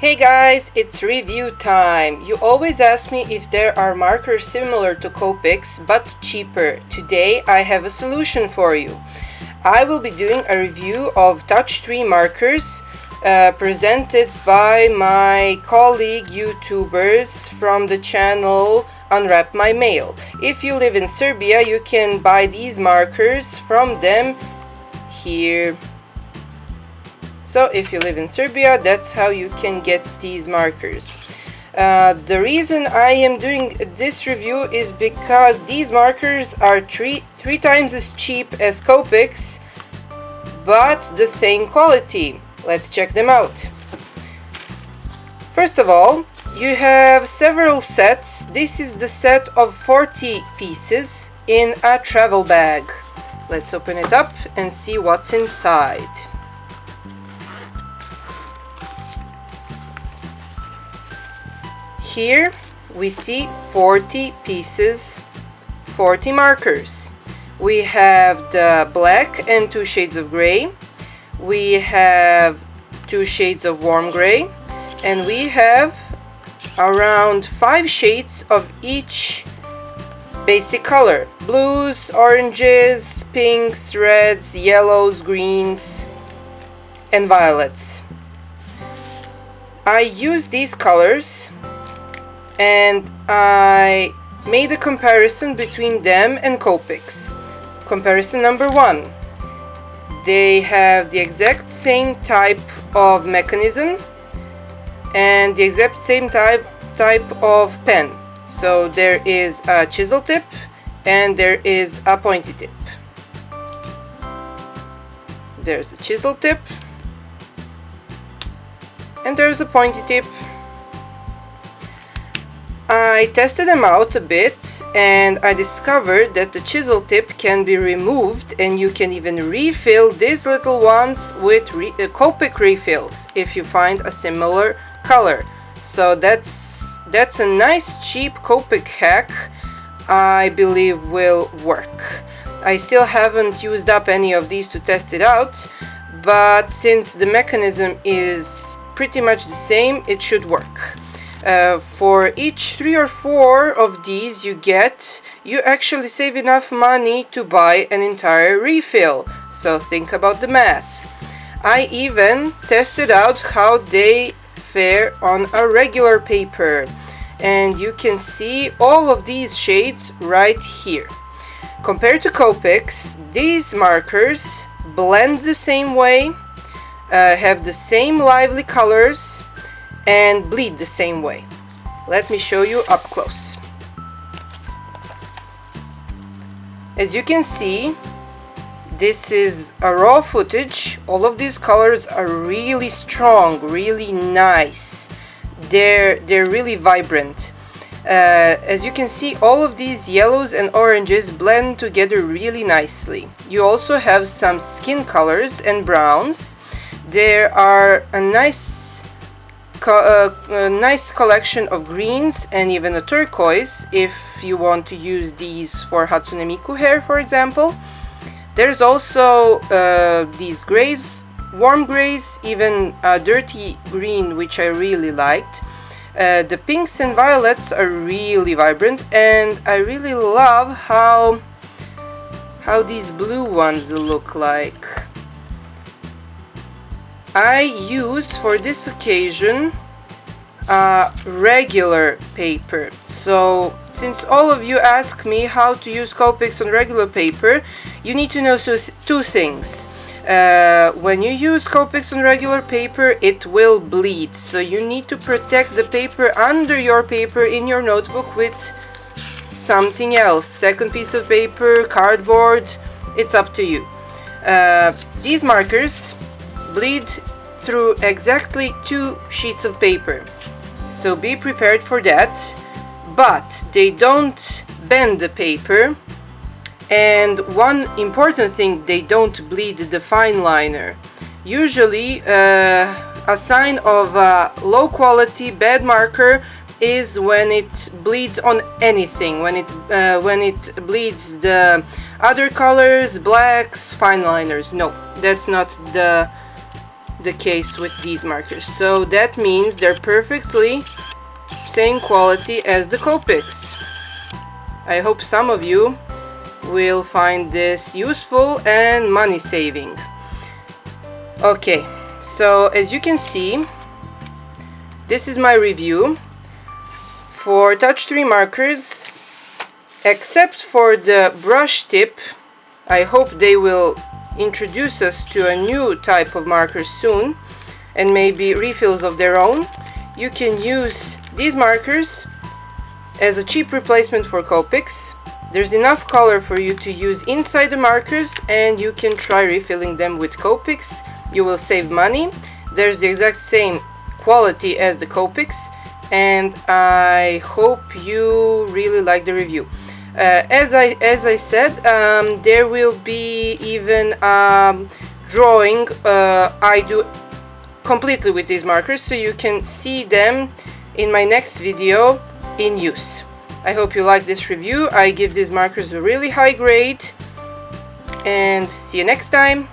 Hey guys, it's review time. You always ask me if there are markers similar to Copics but cheaper. Today I have a solution for you. I will be doing a review of touch-free markers presented by my colleague YouTubers from the channel Unwrap My Mail. If you live in Serbia, you can buy these markers from them here. So if you live in Serbia, that's how you can get these markers. The reason I am doing this review is because these markers are three times as cheap as Copics, but the same quality. Let's check them out. First of all, you have several sets. This is the set of 40 pieces in a travel bag. Let's open it up and see what's inside. Here we see 40 pieces, 40 markers. We have the black and 2 shades of gray. We have 2 shades of warm gray. And we have around 5 shades of each basic color. Blues, oranges, pinks, reds, yellows, greens, and violets. I use these colors and I made a comparison between them and Copics. Comparison number 1. They have the exact same type of mechanism and the exact same type of pen. So there is a chisel tip and there is a pointy tip. There's a chisel tip and there's a pointy tip. I tested them out a bit and I discovered that the chisel tip can be removed and you can even refill these little ones with Copic refills if you find a similar color. So that's a nice cheap Copic hack I believe will work. I still haven't used up any of these to test it out, but since the mechanism is pretty much the same, it should work. For each 3 or 4 of these you actually save enough money to buy an entire refill. So think about the math. I even tested out how they fare on a regular paper. And you can see all of these shades right here. Compared to Copics, these markers blend the same way, have the same lively colors, and bleed the same way. Let me show you up close. As you can see, this is a raw footage. All of these colors are really strong, really nice. They're really vibrant. As you can see, all of these yellows and oranges blend together really nicely. You also have some skin colors and browns. There are a nice collection of greens and even a turquoise if you want to use these for Hatsune Miku hair, for example. There's also these grays, warm grays, even a dirty green, which I really liked. The pinks and violets are really vibrant, and I really love how these blue ones look like. I used for this occasion regular paper. So since all of you ask me how to use Copics on regular paper, you need to know 2 things. When you use Copics on regular paper, it will bleed. So you need to protect the paper under your paper in your notebook with something else. Second piece of paper, cardboard, it's up to you. These markers bleed through exactly 2 sheets of paper, so be prepared for that. But they don't bend the paper, and one important thing, they don't bleed the fine liner. Usually a sign of a low quality bad marker is when it bleeds on anything, when it bleeds the other colors, blacks, fine liners. No, that's not the the case with these markers. So that means they're perfectly same quality as the Copics. I hope some of you will find this useful and money saving. Okay, so as you can see, this is my review for touch 3 markers. Except for the brush tip, I hope they will introduce us to a new type of markers soon, and maybe refills of their own. You can use these markers as a cheap replacement for Copics. There's enough color for you to use inside the markers, and you can try refilling them with Copics. You will save money. There's the exact same quality as the Copics, and I hope you really like the review. As I said, there will be even drawing I do completely with these markers, so you can see them in my next video in use. I hope you like this review. I give these markers a really high grade, and see you next time.